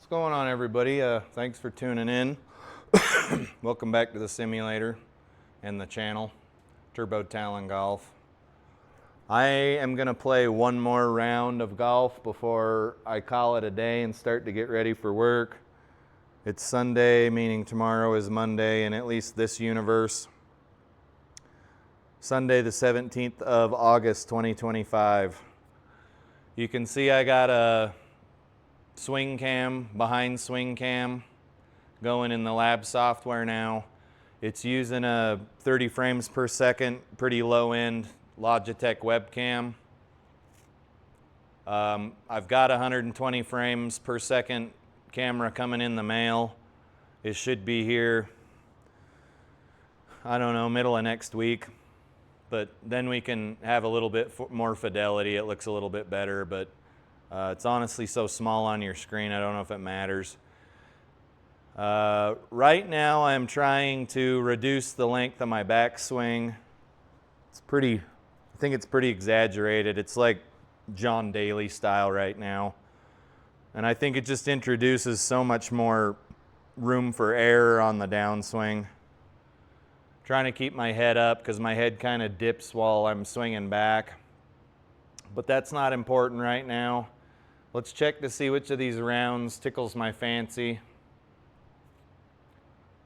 What's going on, everybody? Thanks for tuning in. Welcome back to the simulator and the channel, Turbo Talon Golf. I am going to play one more round of golf before I call it a day and start to get ready for work. It's Sunday, meaning tomorrow is Monday in at least this universe. Sunday the 17th of August 2025. You can see I got a swing cam, behind swing cam, going in the lab software now. It's using a 30 frames per second, pretty low end Logitech webcam. I've got 120 frames per second camera coming in the mail. It should be here, I don't know, middle of next week. But then we can have a little bit more fidelity. It looks a little bit better, but it's honestly so small on your screen, I don't know if it matters. Right now I'm trying to reduce the length of my backswing. I think it's pretty exaggerated. It's like John Daly style right now. And I think it just introduces so much more room for error on the downswing. Trying to keep my head up because my head kind of dips while I'm swinging back. But that's not important right now. Let's check to see which of these rounds tickles my fancy.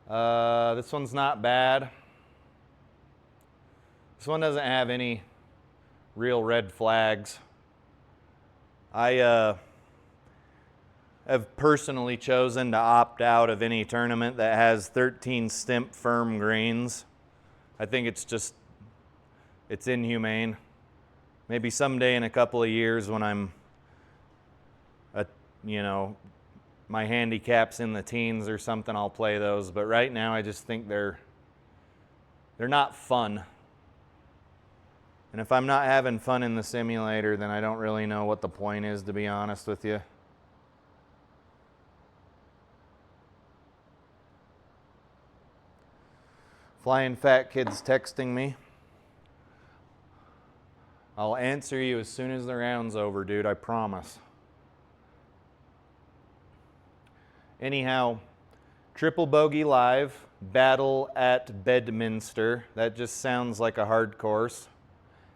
This one's not bad. This one doesn't have any real red flags. I have personally chosen to opt out of any tournament that has 13 stimp firm greens. I think it's inhumane. Maybe someday in a couple of years when I'm, my handicap's in the teens or something, I'll play those. But right now I just think they're not fun. And if I'm not having fun in the simulator, then I don't really know what the point is, to be honest with you. Flying fat kid's texting me. I'll answer you as soon as the round's over, dude, I promise. Anyhow, Triple Bogey Live, battle at Bedminster. That just sounds like a hard course.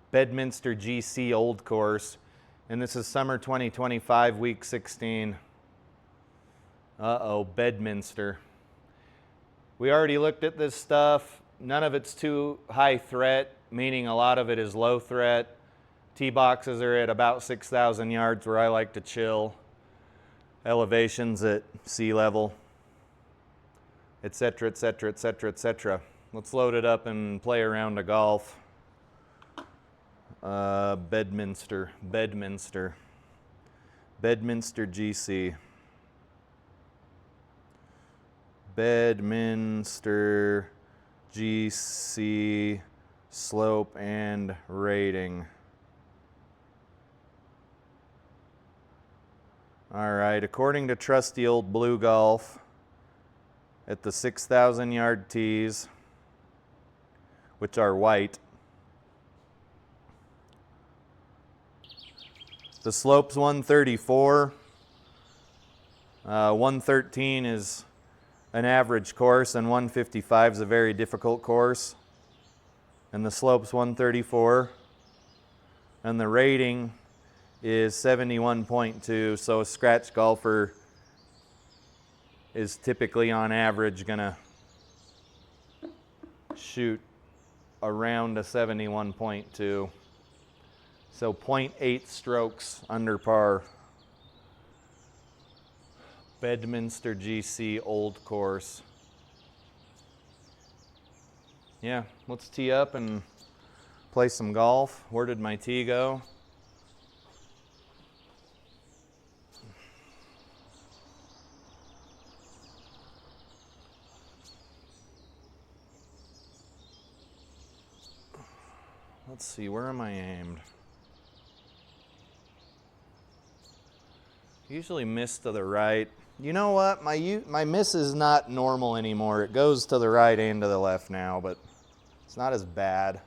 Bedminster GC Old Course. And this is summer 2025, week 16. Uh-oh, Bedminster. We already looked at this stuff. None of it's too high threat, meaning a lot of it is low threat. Tee boxes are at about 6,000 yards where I like to chill. Elevations at sea level, etc., etc., etc., etc. Let's load it up and play a round of golf. Bedminster GC. Bedminster GC slope and rating. All right, according to trusty old Blue Golf, at the 6,000 yard tees, which are white, the slope's 134. 113 is an average course, and 155 is a very difficult course. And the slope's 134. And the rating is 71.2, so a scratch golfer is typically on average gonna shoot around a 71.2. So 0.8 strokes under par. Bedminster GC Old Course. Yeah, let's tee up and play some golf. Where did my tee go? Let's see, where am I aimed? Usually miss to the right. You know what? My miss is not normal anymore. It goes to the right and to the left now, but it's not as bad.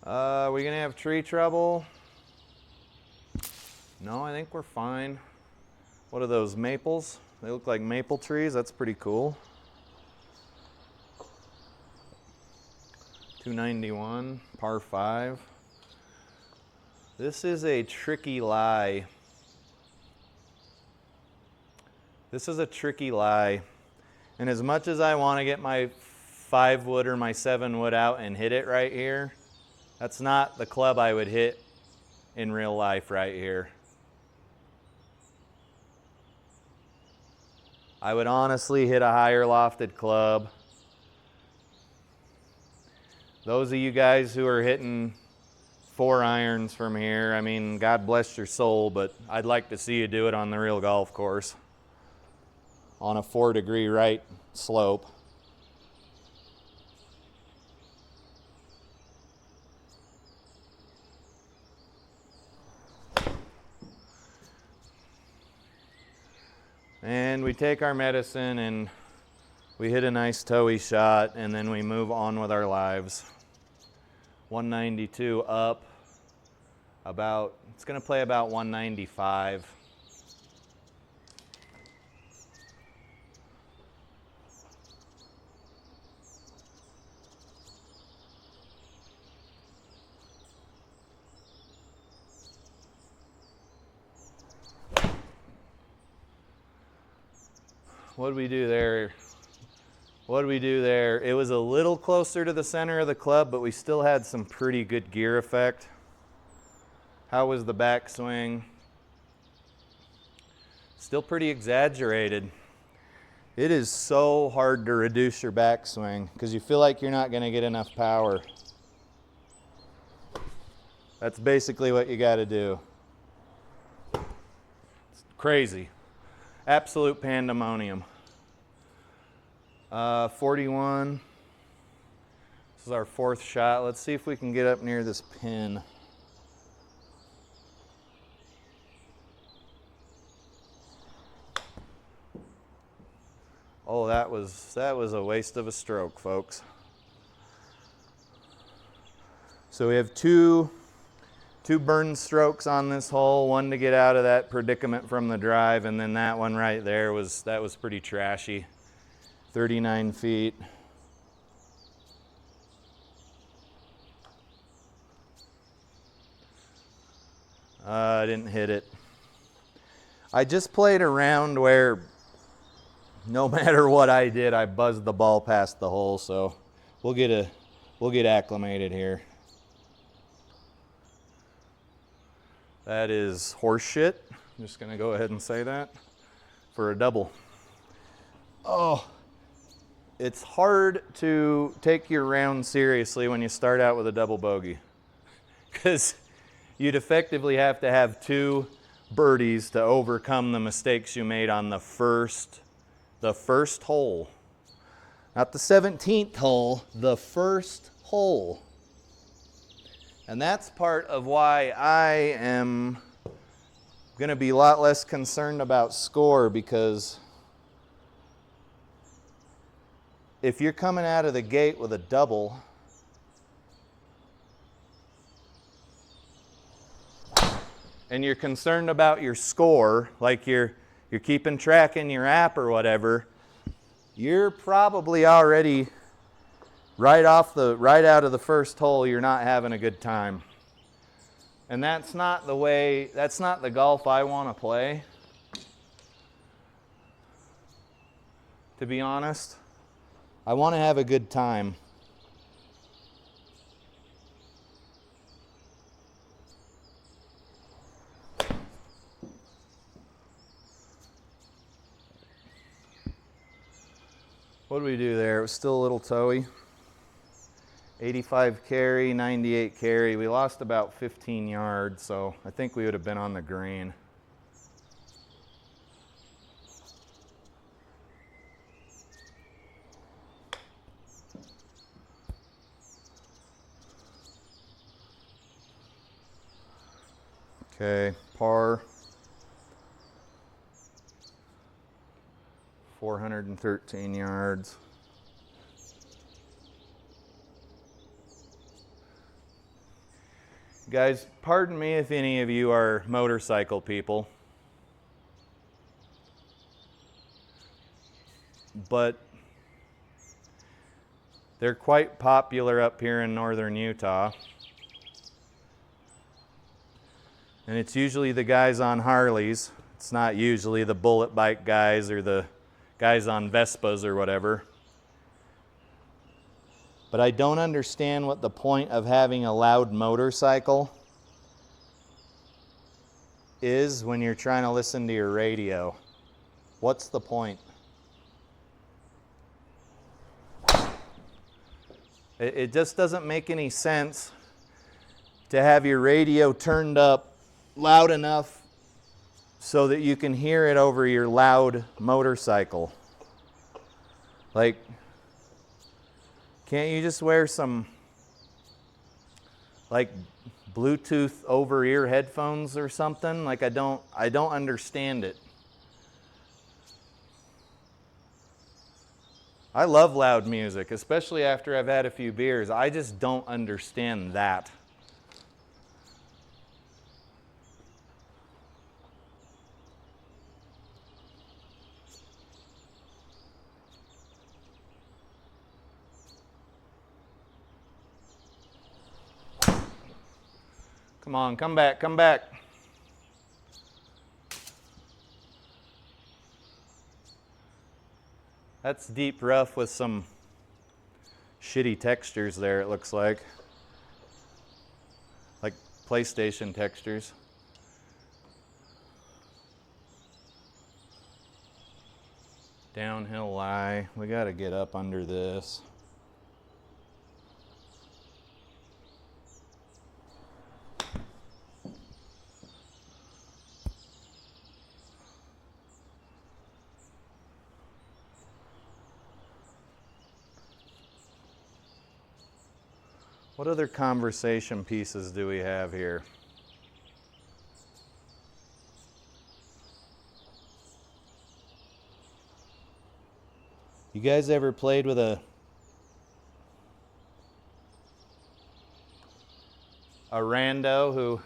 Are we gonna have tree trouble? No, I think we're fine. What are those, maples? They look like maple trees. That's pretty cool. 291, par 5. This is a tricky lie. This is a tricky lie. And as much as I want to get my 5 wood or my 7 wood out and hit it right here, that's not the club I would hit in real life right here. I would honestly hit a higher lofted club. Those of you guys who are hitting 4 irons from here, I mean, God bless your soul, but I'd like to see you do it on the real golf course on a 4-degree right slope. And we take our medicine and we hit a nice toey shot, and then we move on with our lives. 192 up, about, it's gonna play about 195. What did we do there? What did we do there? It was a little closer to the center of the club, but we still had some pretty good gear effect. How was the backswing? Still pretty exaggerated. It is so hard to reduce your backswing because you feel like you're not going to get enough power. That's basically what you got to do. It's crazy. Absolute pandemonium. 41. This is our 4th shot. Let's see if we can get up near this pin. Oh, that was a waste of a stroke, folks. So we have two burn strokes on this hole, one to get out of that predicament from the drive, and then that one right there was pretty trashy. 39 feet. I didn't hit it. I just played a round where no matter what I did, I buzzed the ball past the hole, so we'll get acclimated here. That is horse shit. I'm just gonna go ahead and say that for a double. Oh, it's hard to take your round seriously when you start out with a double bogey, because you'd effectively have to have 2 birdies to overcome the mistakes you made on the first hole. Not the 17th hole, the first hole. And that's part of why I am going to be a lot less concerned about score, because if you're coming out of the gate with a double, and you're concerned about your score, like you're keeping track in your app or whatever, you're probably already right out of the first hole, you're not having a good time. And that's not the golf I want to play, to be honest. I want to have a good time. What did we do there? It was still a little toey. 85 carry, 98 carry. We lost about 15 yards, so I think we would have been on the green. Okay, par. 413 yards. Guys, pardon me if any of you are motorcycle people, but they're quite popular up here in northern Utah. And it's usually the guys on Harleys. It's not usually the bullet bike guys or the guys on Vespas or whatever. But I don't understand what the point of having a loud motorcycle is when you're trying to listen to your radio. What's the point? It just doesn't make any sense to have your radio turned up loud enough so that you can hear it over your loud motorcycle. Like, can't you just wear some like Bluetooth over-ear headphones or something? Like, I don't understand it. I love loud music, especially after I've had a few beers. I just don't understand that. Come on, come back, come back. That's deep rough with some shitty textures there, it looks like PlayStation textures. Downhill lie. We got to get up under this. What other conversation pieces do we have here? You guys ever played with a rando who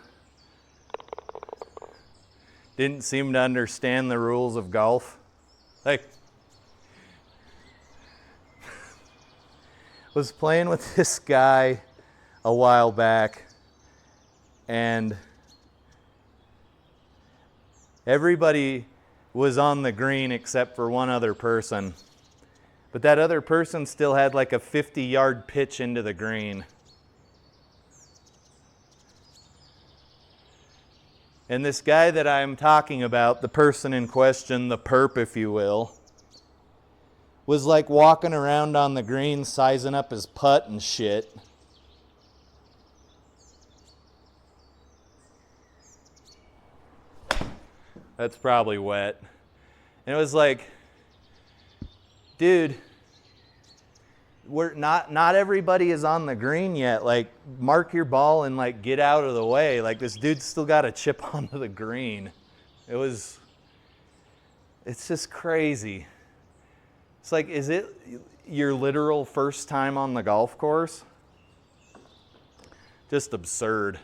didn't seem to understand the rules of golf? Like, was playing with this guy a while back, and everybody was on the green except for one other person. But that other person still had like a 50-yard pitch into the green. And this guy that I'm talking about, the person in question, the perp if you will, was like walking around on the green sizing up his putt and shit. That's probably wet. And it was like, dude, we're not everybody is on the green yet. Like, mark your ball and like get out of the way. Like, this dude's still got a chip onto the green. It's just crazy. It's like, is it your literal first time on the golf course? Just absurd.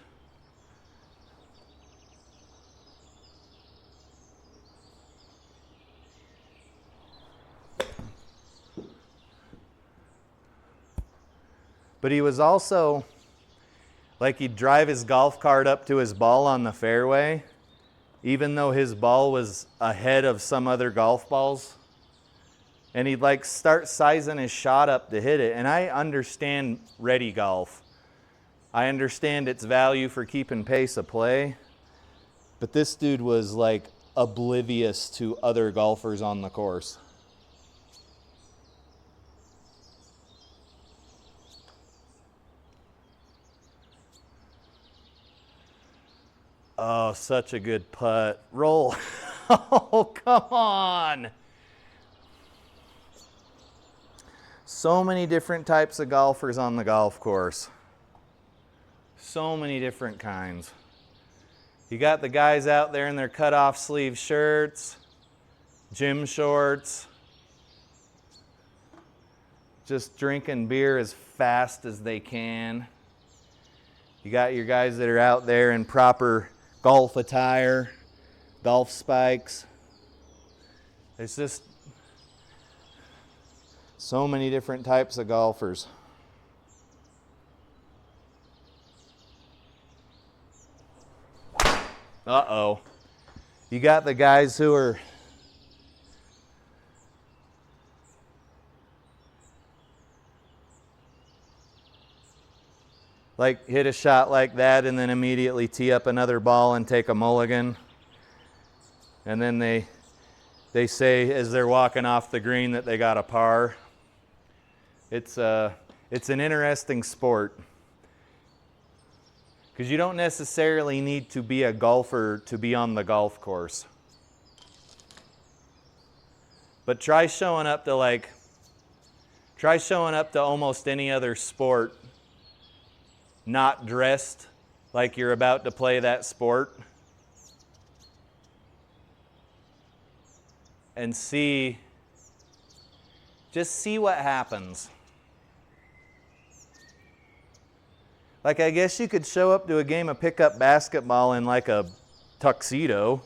But he was also, like, he'd drive his golf cart up to his ball on the fairway, even though his ball was ahead of some other golf balls. And he'd like start sizing his shot up to hit it. And I understand ready golf. I understand its value for keeping pace of play. But this dude was like oblivious to other golfers on the course. Oh, such a good putt. Roll. Oh, come on. So many different types of golfers on the golf course. So many different kinds. You got the guys out there in their cut-off sleeve shirts, gym shorts, just drinking beer as fast as they can. You got your guys that are out there in proper golf attire, golf spikes. There's just so many different types of golfers. Uh-oh. You got the guys who are like hit a shot like that and then immediately tee up another ball and take a mulligan. And then they say as they're walking off the green that they got a par. It's an interesting sport. Because you don't necessarily need to be a golfer to be on the golf course. But try showing up to almost any other sport not dressed like you're about to play that sport. And just see what happens. Like, I guess you could show up to a game of pickup basketball in like a tuxedo.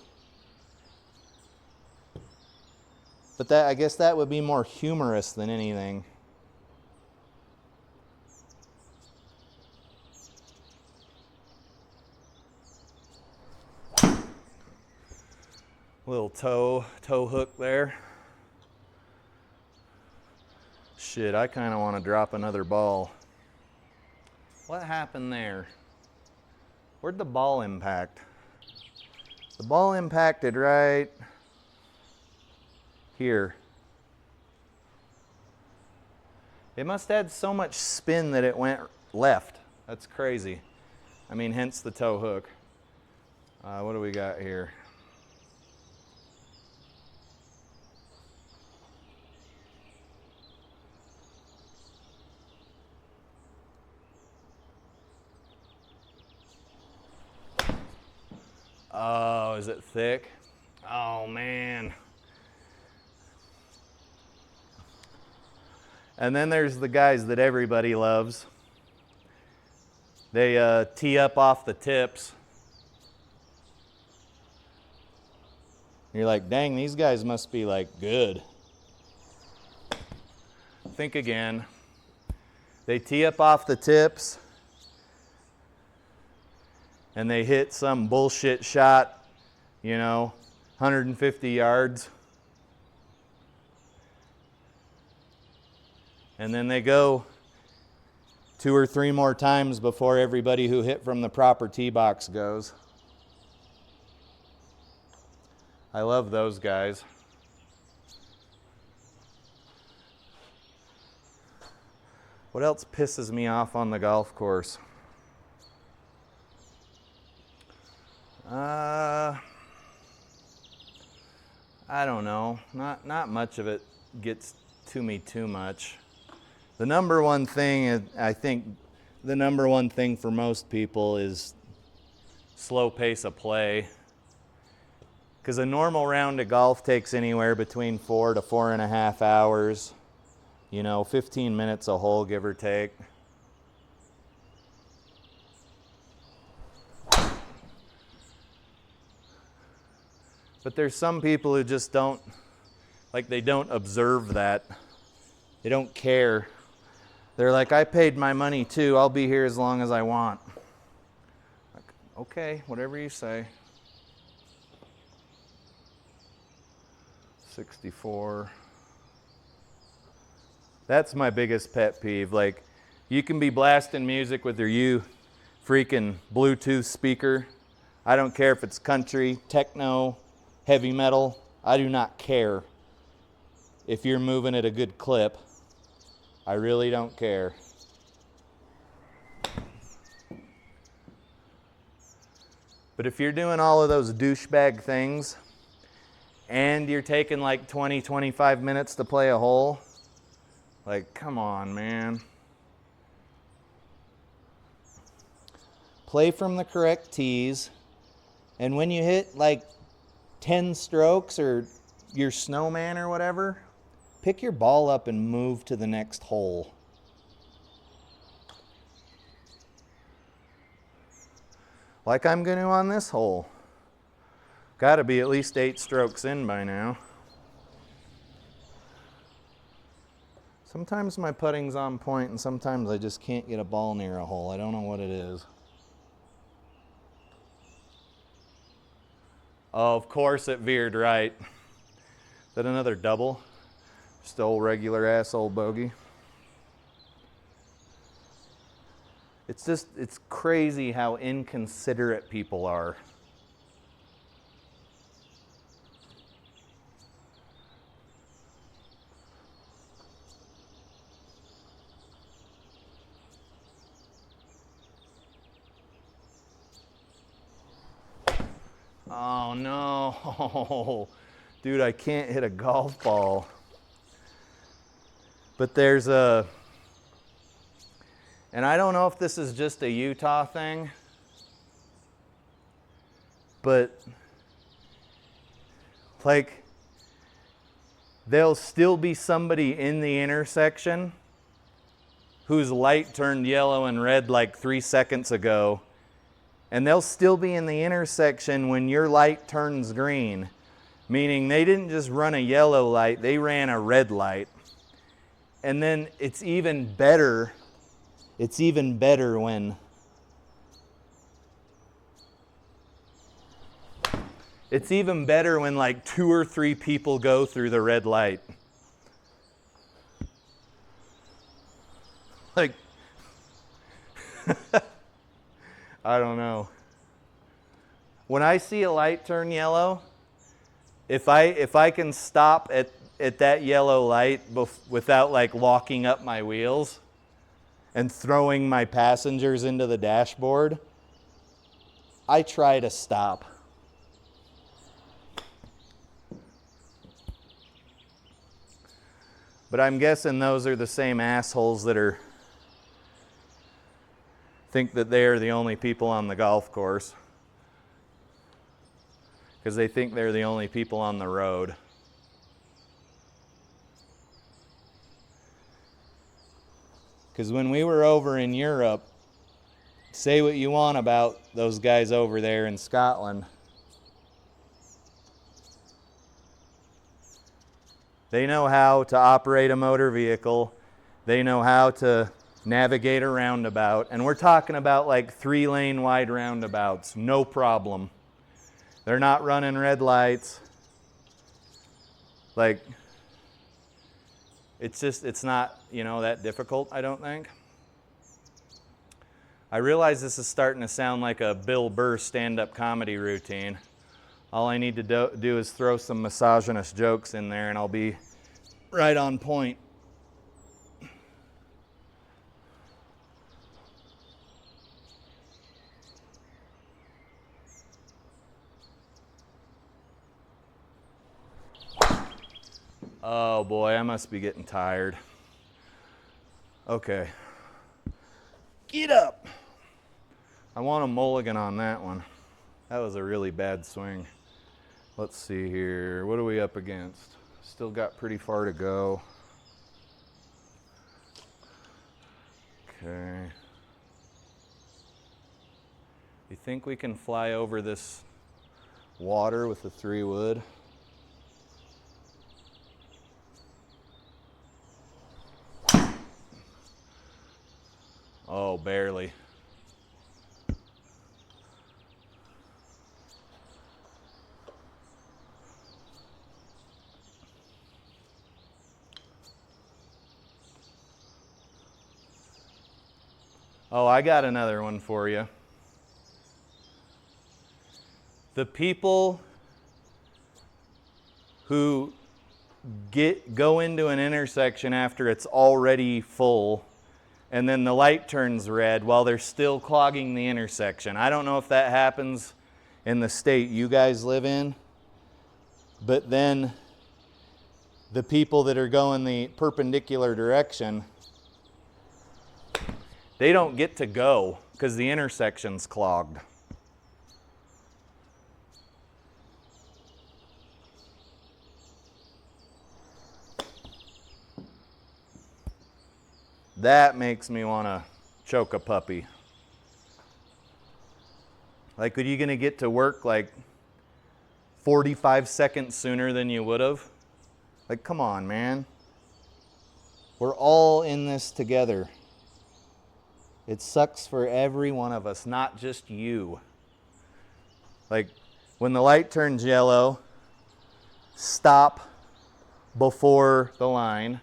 But I guess that would be more humorous than anything. Little toe hook there. Shit, I kind of want to drop another ball. What happened there? Where'd the ball impact? The ball impacted right here. It must have had so much spin that it went left. That's crazy. I mean, hence the toe hook. What do we got here? Oh, is it thick? Oh, man. And then there's the guys that everybody loves. They tee up off the tips. You're like, dang, these guys must be like good. Think again. They tee up off the tips. And they hit some bullshit shot, 150 yards. And then they go 2 or 3 more times before everybody who hit from the proper tee box goes. I love those guys. What else pisses me off on the golf course? I don't know. Not much of it gets to me too much. The number one thing, I think, the number one thing for most people is slow pace of play. Because a normal round of golf takes anywhere between 4 to 4.5 hours. 15 minutes a hole, give or take. But there's some people who just don't observe that. They don't care. They're like, I paid my money too. I'll be here as long as I want. Like, okay, whatever you say. 64. That's my biggest pet peeve. Like, you can be blasting music with your freaking Bluetooth speaker. I don't care if it's country, techno, heavy metal. I do not care if you're moving at a good clip. I really don't care. But if you're doing all of those douchebag things and you're taking like 20, 25 minutes to play a hole, like, come on, man. Play from the correct tees, and when you hit like 10 strokes or your snowman or whatever, pick your ball up and move to the next hole. like I'm going to on this hole. Got to be at least 8 strokes in by now. Sometimes my putting's on point and sometimes I just can't get a ball near a hole. I don't know what it is. Oh, of course it veered right. Is that another double? Just old regular ass old bogey. It's crazy how inconsiderate people are. Oh no, dude, I can't hit a golf ball. But there's a, and I don't know if this is just a Utah thing, but like there'll still be somebody in the intersection whose light turned yellow and red like 3 seconds ago, and they'll still be in the intersection when your light turns green, meaning they didn't just run a yellow light, they ran a red light. And then it's even better when like 2 or 3 people go through the red light. Like, I don't know. When I see a light turn yellow, if I can stop at that yellow light without like locking up my wheels and throwing my passengers into the dashboard, I try to stop. But I'm guessing those are the same assholes that think that they are the only people on the golf course, because they think they're the only people on the road. Because when we were over in Europe, say what you want about those guys over there in Scotland, they know how to operate a motor vehicle. They know how to navigate a roundabout. And we're talking about like 3-lane wide roundabouts, no problem. They're not running red lights. Like, it's not, that difficult, I don't think. I realize this is starting to sound like a Bill Burr stand-up comedy routine. All I need to do is throw some misogynist jokes in there and I'll be right on point. Oh boy, I must be getting tired. Okay. Get up. I want a mulligan on that one. That was a really bad swing. Let's see here. What are we up against? Still got pretty far to go. Okay. You think we can fly over this water with the 3-wood? Oh, barely. Oh, I got another one for you. The people who go into an intersection after it's already full and then the light turns red while they're still clogging the intersection. I don't know if that happens in the state you guys live in, but then the people that are going the perpendicular direction, they don't get to go because the intersection's clogged. That makes me want to choke a puppy. Like, are you going to get to work like 45 seconds sooner than you would have? Like, come on, man. We're all in this together. It sucks for every one of us, not just you. Like, when the light turns yellow, stop before the line.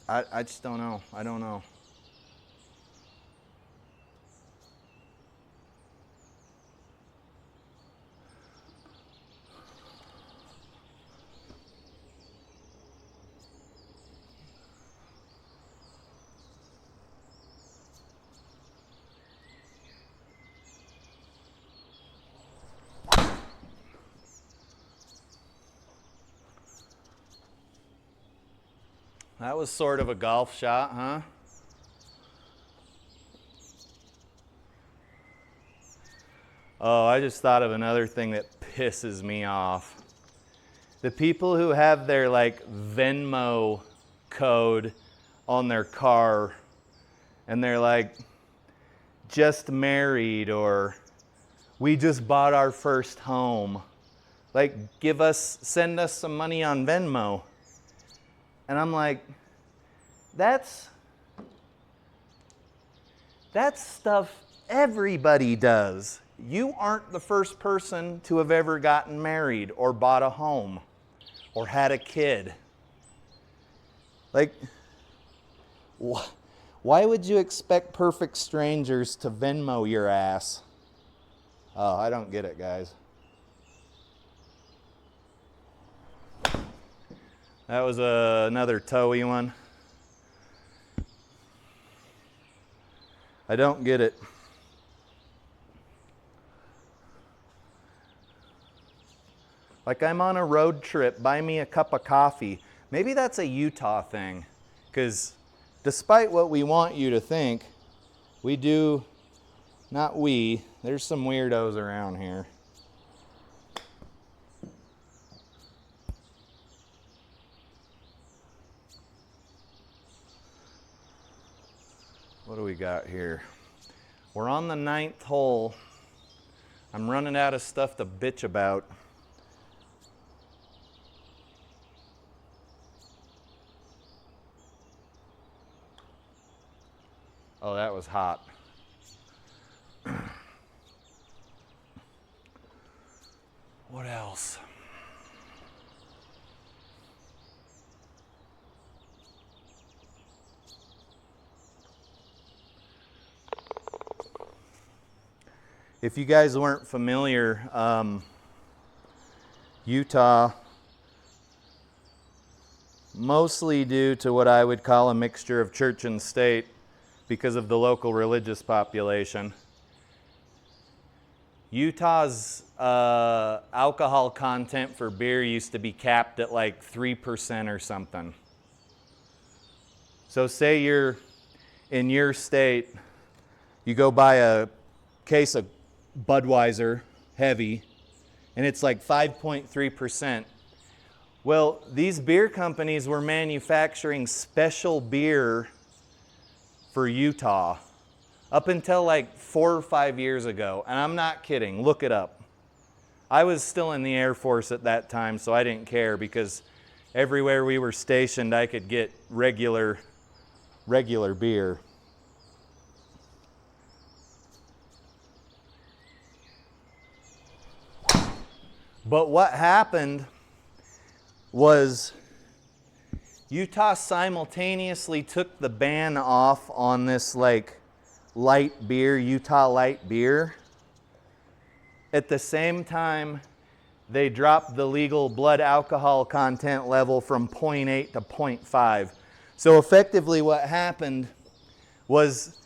I just don't know. I don't know. That was sort of a golf shot, huh? Oh, I just thought of another thing that pisses me off. The people who have their like Venmo code on their car and they're like, just married, or we just bought our first home. Like, send us some money on Venmo. And I'm like, that's stuff everybody does. You aren't the first person to have ever gotten married or bought a home or had a kid. Like, why would you expect perfect strangers to Venmo your ass? Oh, I don't get it, guys. That was another towy one. I don't get it. Like, I'm on a road trip, buy me a cup of coffee. Maybe that's a Utah thing, because despite what we want you to think, there's some weirdos around here. What do we got here? We're on the 9th hole. I'm running out of stuff to bitch about. Oh, that was hot. What else? If you guys weren't familiar, Utah, mostly due to what I would call a mixture of church and state because of the local religious population, Utah's alcohol content for beer used to be capped at like 3% or something. So say you're in your state, you go buy a case of Budweiser heavy, and it's like 5.3%. Well, these beer companies were manufacturing special beer for Utah up until like 4 or 5 years ago. And I'm not kidding, look it up. I was still in the Air Force at that time, so I didn't care because everywhere we were stationed, I could get regular beer. But what happened was Utah simultaneously took the ban off on this like light beer, Utah light beer. At the same time, they dropped the legal blood alcohol content level from 0.8 to 0.5. So effectively what happened was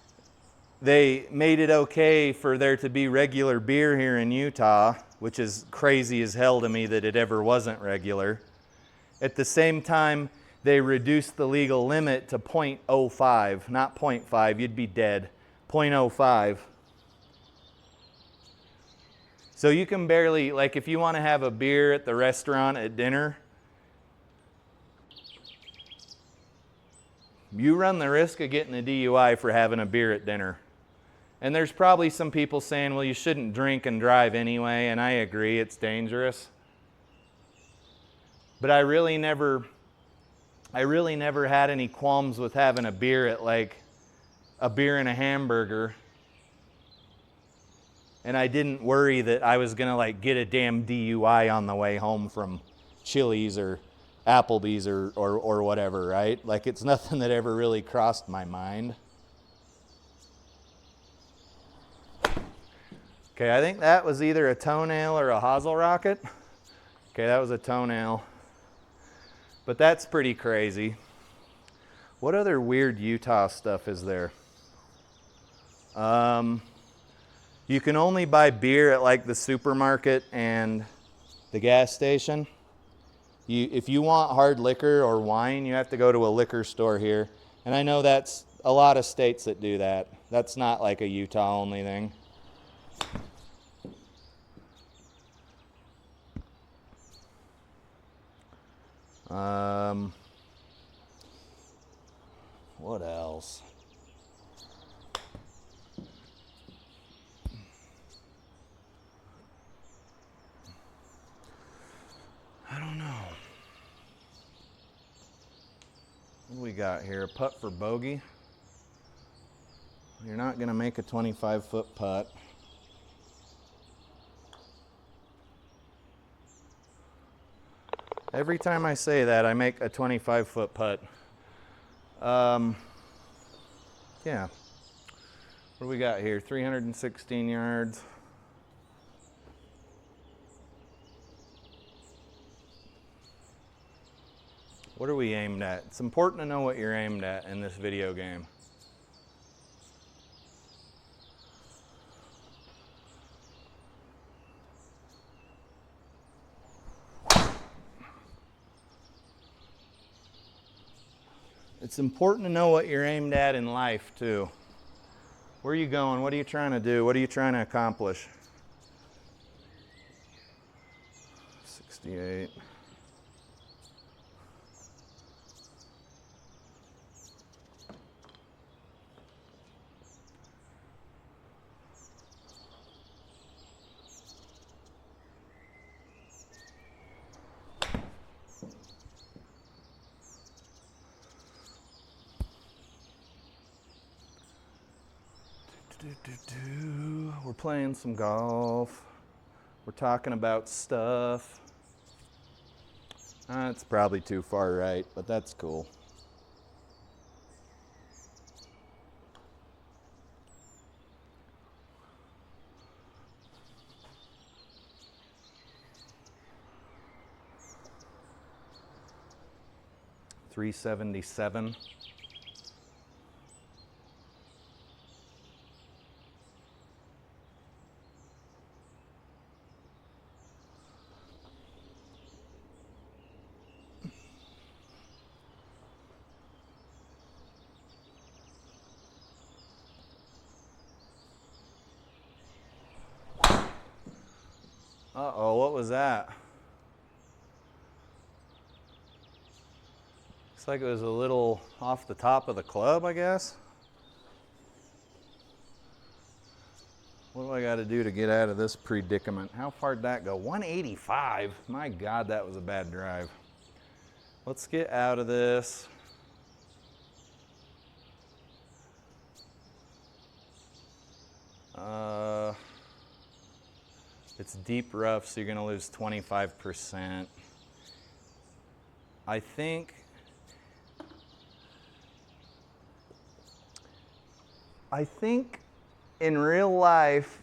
they made it okay for there to be regular beer here in Utah, which is crazy as hell to me that it ever wasn't regular. At the same time, they reduced the legal limit to 0.05, not 0.5, you'd be dead, 0.05. So you can barely, like if you want to have a beer at the restaurant at dinner, you run the risk of getting a DUI for having a beer at dinner. And there's probably some people saying, well, you shouldn't drink and drive anyway, and I agree, it's dangerous. But I really never had any qualms with having a beer at like a beer and a hamburger. And I didn't worry that I was gonna like get a damn DUI on the way home from Chili's or Applebee's or whatever, right? Like it's nothing that ever really crossed my mind. Okay, I think that was either a toenail or a hosel rocket. Okay, that was a toenail. But that's pretty crazy. What other weird Utah stuff is there? You can only buy beer at like the supermarket and the gas station. If you want hard liquor or wine, you have to go to a liquor store here. And I know that's a lot of states that do that. That's not like a Utah only thing. What else? I don't know. What do we got here? A putt for bogey. You're not going to make a 25-foot putt. Every time I say that, I make a 25-foot putt. Yeah. What do we got here? 316 yards. What are we aimed at? It's important to know what you're aimed at in this video game. It's important to know what you're aimed at in life, too. Where are you going? What are you trying to do? What are you trying to accomplish? 68. We're playing some golf. We're talking about stuff. It's probably too far right, but that's cool. $377. Uh-oh, what was that? Looks like it was a little off the top of the club, I guess. What do I got to do to get out of this predicament? How far'd that go? 185. My God, that was a bad drive. Let's get out of this. It's deep rough, so you're going to lose 25%. I think in real life,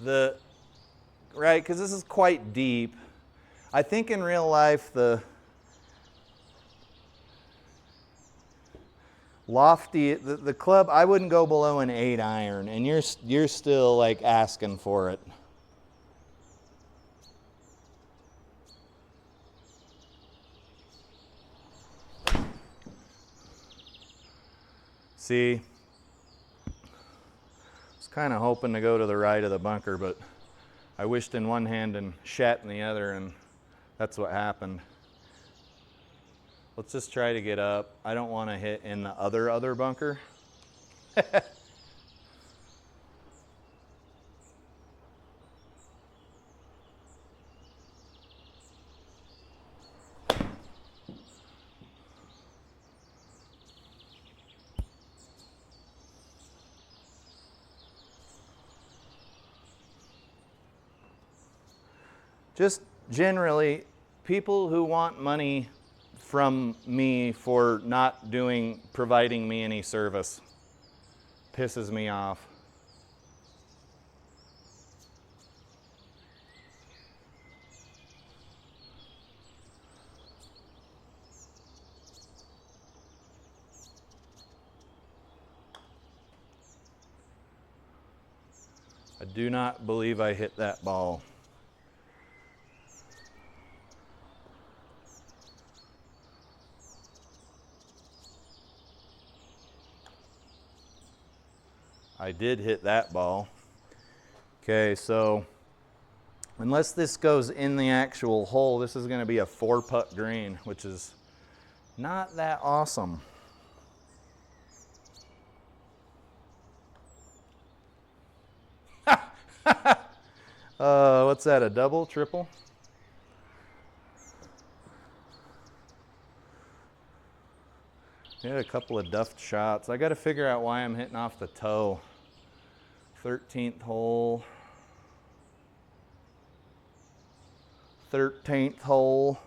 right, because this is quite deep, I think in real life the lofty, the club, I wouldn't go below an 8 iron, and you're still like asking for it. See, I was kind of hoping to go to the right of the bunker, but I wished in one hand and shat in the other, and that's what happened. Let's just try to get up. I don't want to hit in the other bunker. Just generally, people who want money from me for not providing me any service pisses me off. I do not believe I hit that ball. I did hit that ball. Okay, so unless this goes in the actual hole, this is going to be a 4-putt green, which is not that awesome. What's that, a double, triple? Hit a couple of duffed shots. I got to figure out why I'm hitting off the toe. 13th hole. 13th hole.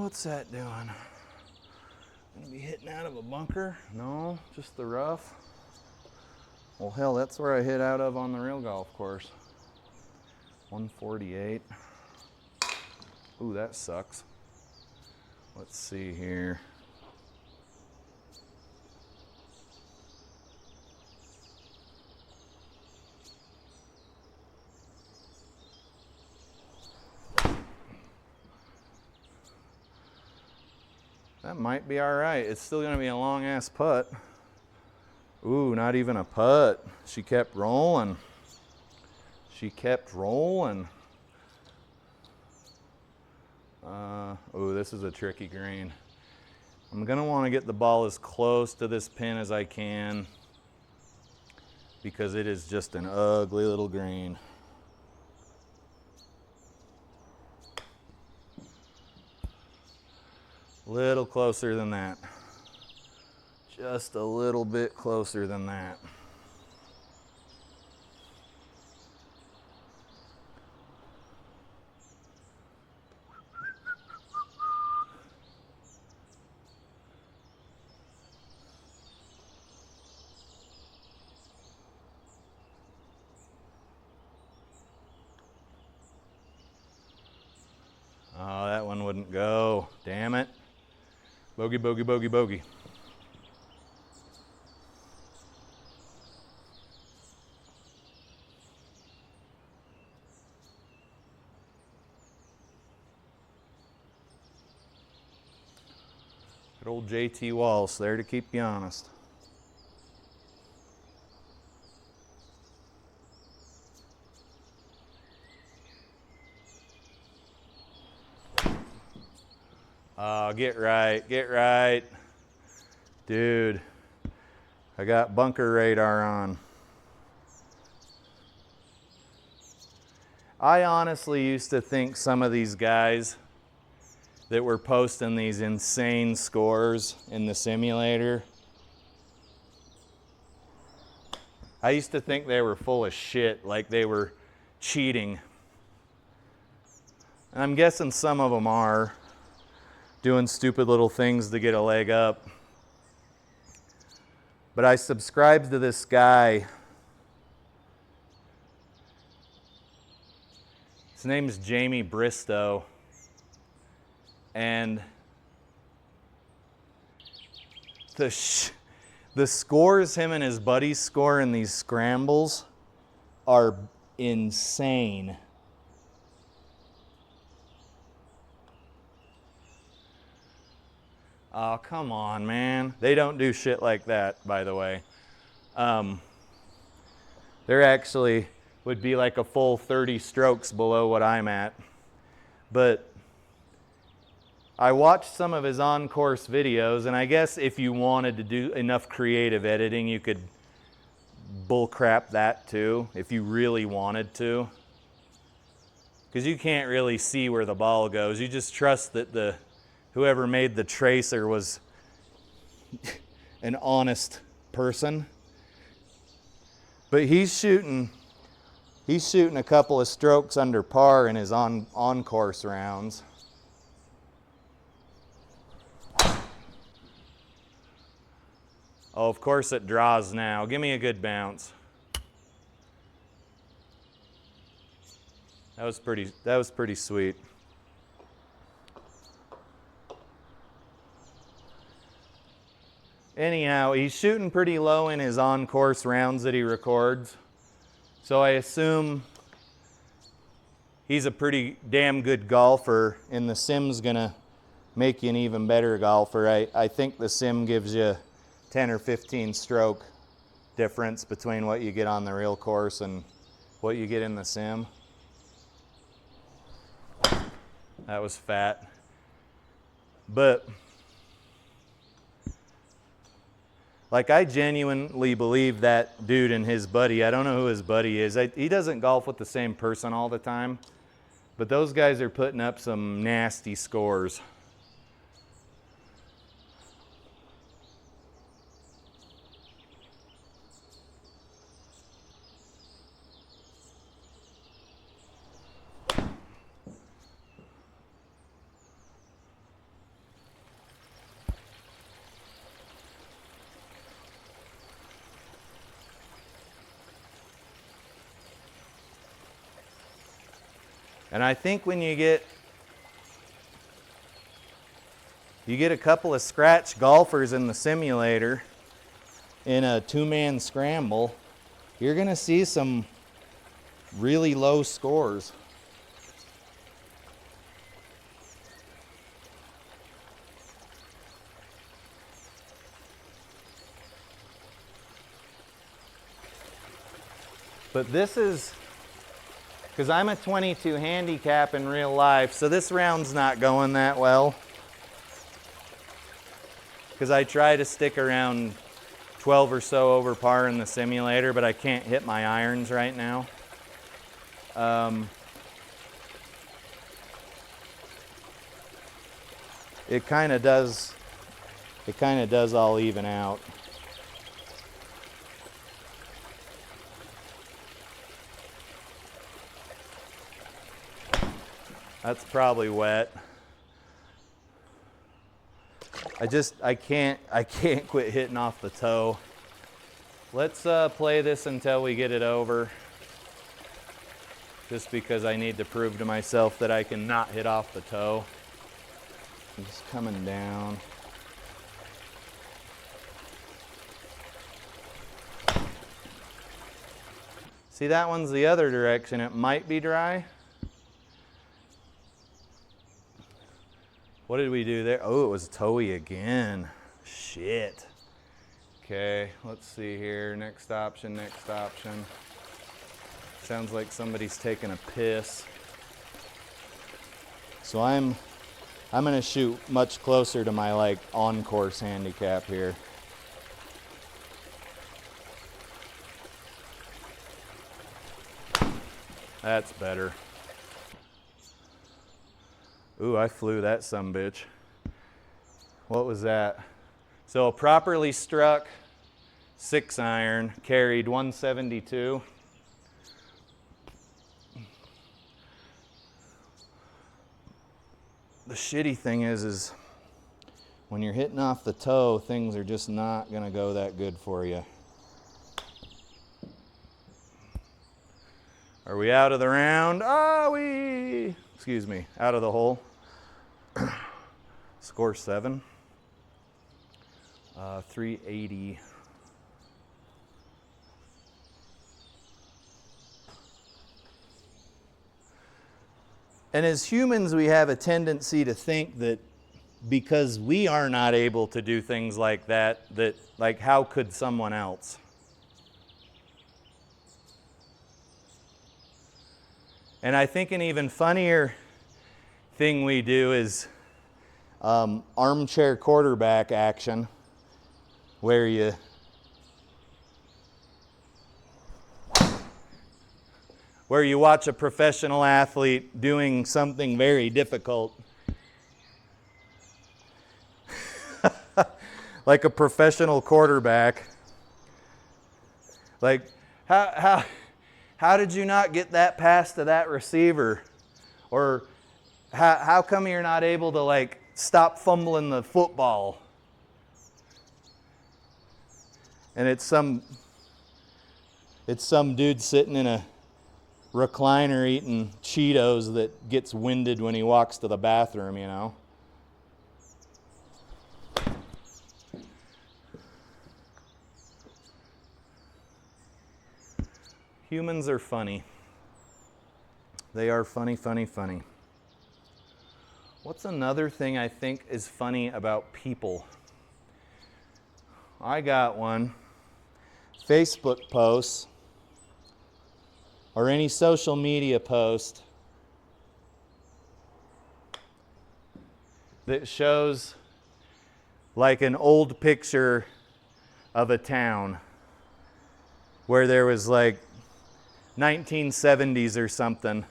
What's that doing? Gonna be hitting out of a bunker? No, just the rough. Well, hell, that's where I hit out of on the real golf course. 148. Ooh, that sucks. Let's see here. That might be all right. It's still gonna be a long ass putt. Ooh, not even a putt. She kept rolling. She kept rolling. Ooh, this is a tricky green. I'm gonna wanna get the ball as close to this pin as I can because it is just an ugly little green. Little closer than that. Just a little bit closer than that. Oh, that one wouldn't go. Damn it. Bogey, bogey, bogey, bogey. Good old JT Walsh there to keep you honest. Oh, get right, get right. Dude, I got bunker radar on. I honestly used to think some of these guys that were posting these insane scores in the simulator, I used to think they were full of shit, like they were cheating. And I'm guessing some of them are doing stupid little things to get a leg up. But I subscribed to this guy. His name is Jamie Bristow. And the scores him and his buddies score in these scrambles are insane. Oh, come on, man. They don't do shit like that, by the way. They're actually would be like a full 30 strokes below what I'm at. But I watched some of his on-course videos, and I guess if you wanted to do enough creative editing, you could bullcrap that too, if you really wanted to. Because you can't really see where the ball goes. You just trust that whoever made the tracer was an honest person. But he's shooting a couple of strokes under par in his on-course rounds. Oh, of course it draws now. Give me a good bounce. That was pretty sweet. Anyhow, he's shooting pretty low in his on-course rounds that he records. So I assume he's a pretty damn good golfer, and the sim's gonna make you an even better golfer. I think the sim gives you 10 or 15 stroke difference between what you get on the real course and what you get in the sim. That was fat. But like, I genuinely believe that dude and his buddy, I don't know who his buddy is. He doesn't golf with the same person all the time, but those guys are putting up some nasty scores. And I think when you get a couple of scratch golfers in the simulator in a two-man scramble, you're gonna see some really low scores. But this is, because I'm a 22 handicap in real life, so this round's not going that well. Because I try to stick around 12 or so over par in the simulator, but I can't hit my irons right now. It kind of does all even out. That's probably wet. I can't quit hitting off the toe. Let's play this until we get it over. Just because I need to prove to myself that I can not hit off the toe. I'm just coming down. See, that one's the other direction. It might be dry. What did we do there? Oh, it was toey again. Shit. Okay, let's see here. Next option, next option. Sounds like somebody's taking a piss. So I'm gonna shoot much closer to my like on-course handicap here. That's better. Ooh, I flew that sumbitch. What was that? So a properly struck 6-iron carried 172. The shitty thing is when you're hitting off the toe, things are just not gonna go that good for you. Are we out of the round? Are we? Excuse me, out of the hole. Score 7. 380. And as humans, we have a tendency to think that because we are not able to do things like that, like how could someone else? And I think an even funnier thing we do is armchair quarterback action, where you watch a professional athlete doing something very difficult, like a professional quarterback. Like, how did you not get that pass to that receiver? Or how come you're not able to, like, stop fumbling the football? And it's some dude sitting in a recliner eating Cheetos that gets winded when he walks to the bathroom, you know. Humans are funny. They are funny, funny, funny. What's another thing I think is funny about people? I got one. Facebook posts or any social media post that shows like an old picture of a town where there was like 1970s or something.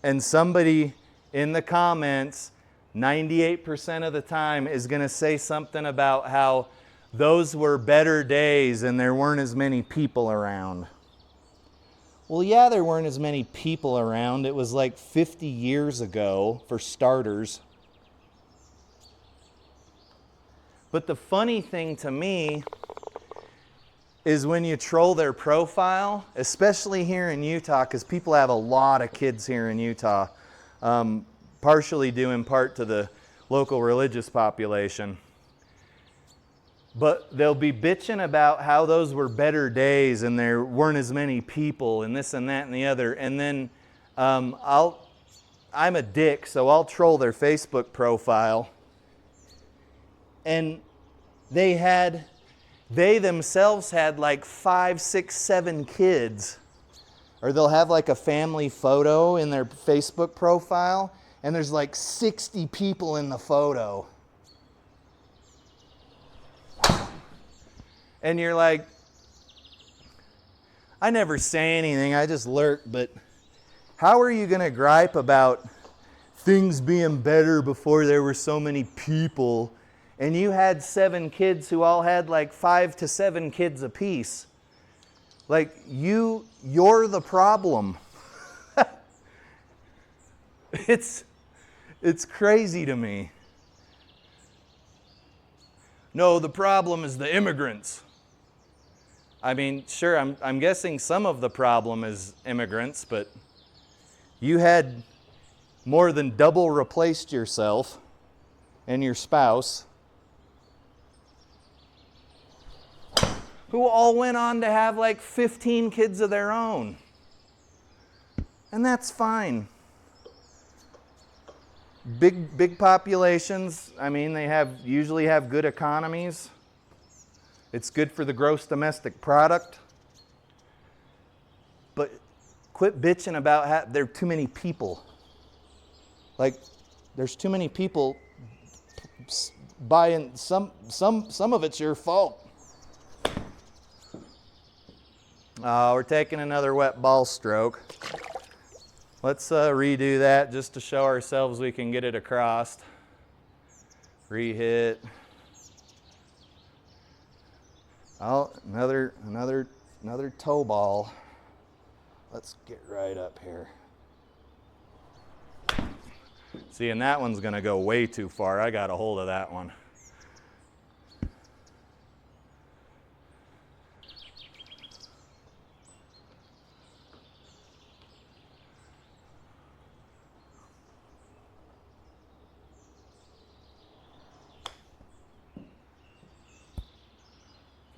And somebody in the comments, 98% of the time, is going to say something about how those were better days and there weren't as many people around. Well, yeah, there weren't as many people around. It was like 50 years ago, for starters. But the funny thing to me is when you troll their profile, especially here in Utah, because people have a lot of kids here in Utah, partially due in part to the local religious population. But they'll be bitching about how those were better days and there weren't as many people and this and that and the other. And then I'm a dick, so I'll troll their Facebook profile. And they themselves had like 5, 6, 7 kids. Or they'll have like a family photo in their Facebook profile, and there's like 60 people in the photo. And you're like, I never say anything, I just lurk, but how are you going to gripe about things being better before there were so many people? And you had 7 kids who all had like 5 to 7 kids apiece. Like, you're the problem. It's crazy to me. No, the problem is the immigrants. I mean, sure, I'm guessing some of the problem is immigrants, but you had more than double replaced yourself and your spouse, who all went on to have like 15 kids of their own. And that's fine. Big populations, I mean, they usually have good economies. It's good for the gross domestic product. But quit bitching about how there are too many people. Like, there's too many people buying, some of it's your fault. We're taking another wet ball stroke. Let's redo that just to show ourselves we can get it across. Re-hit. Oh, another toe ball. Let's get right up here. See, and that one's going to go way too far. I got a hold of that one.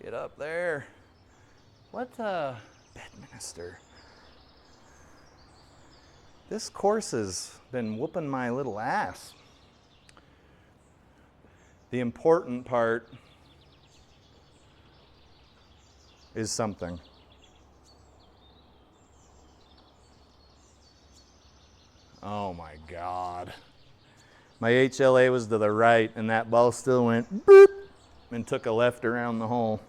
Get up there. What Bedminster? This course has been whooping my little ass. The important part is something. Oh my God. My HLA was to the right and that ball still went boop and took a left around the hole.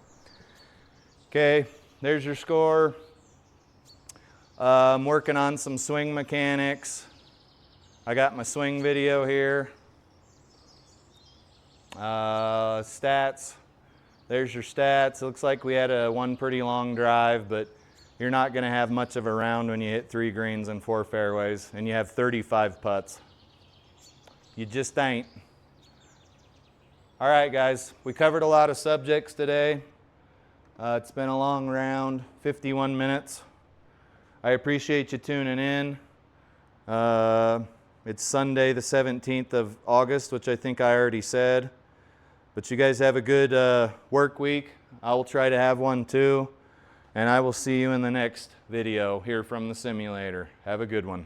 Okay, there's your score. I'm working on some swing mechanics. I got my swing video here. Stats. There's your stats. It looks like we had one pretty long drive, but you're not going to have much of a round when you hit 3 greens and 4 fairways and you have 35 putts. You just ain't. All right, guys, we covered a lot of subjects today. It's been a long round, 51 minutes. I appreciate you tuning in. It's Sunday the 17th of August, which I think I already said. But you guys have a good work week. I will try to have one too. And I will see you in the next video here from the simulator. Have a good one.